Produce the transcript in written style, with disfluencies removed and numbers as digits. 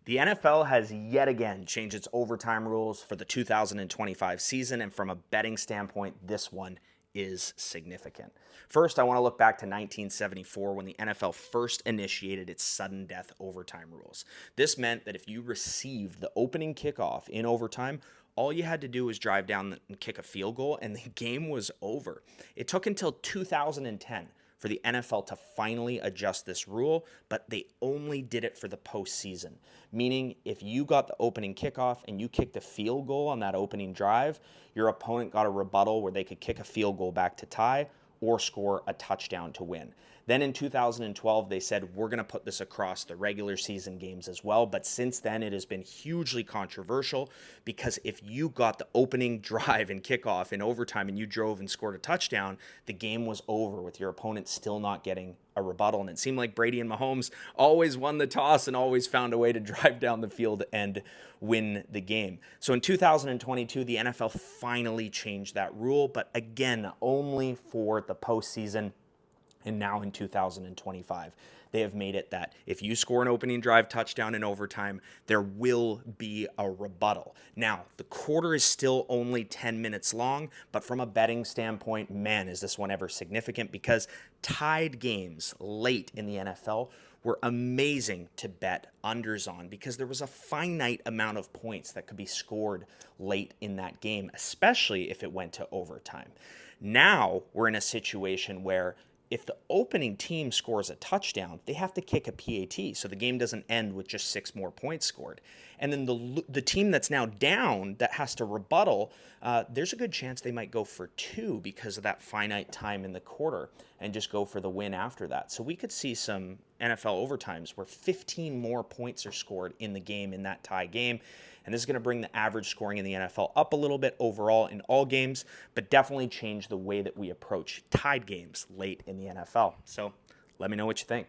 The NFL has yet again changed its overtime rules for the 2025 season, and from a betting standpoint, this one is significant. First, I want to look back to 1974 when the NFL first initiated its sudden death overtime rules. This meant that if you received the opening kickoff in overtime, all you had to do was drive down and kick a field goal, and the game was over. It took until 2010 for the NFL to finally adjust this rule, but they only did it for the postseason. Meaning, if you got the opening kickoff and you kicked a field goal on that opening drive, your opponent got a rebuttal where they could kick a field goal back to tie or score a touchdown to win. Then in 2012, they said, we're going to put this across the regular season games as well. But since then, it has been hugely controversial because if you got the opening drive and kickoff in overtime and you drove and scored a touchdown, the game was over with your opponent still not getting a rebuttal. And it seemed like Brady and Mahomes always won the toss and always found a way to drive down the field and win the game. So in 2022, the NFL finally changed that rule, but again, only for the postseason. And now in 2025, they have made it that if you score an opening drive touchdown in overtime, there will be a rebuttal. Now, the quarter is still only 10 minutes long, but from a betting standpoint, man, is this one ever significant because tied games late in the NFL were amazing to bet unders on because there was a finite amount of points that could be scored late in that game, especially if it went to overtime. Now we're in a situation where if the opening team scores a touchdown, they have to kick a PAT, so the game doesn't end with just 6 more points scored. And then the team that's now down that has to rebuttal, there's a good chance they might go for 2 because of that finite time in the quarter and just go for the win after that. So we could see some NFL overtimes where 15 more points are scored in the game in that tie game. And this is going to bring the average scoring in the NFL up a little bit overall in all games, but definitely change the way that we approach tied games late in the NFL. So let me know what you think.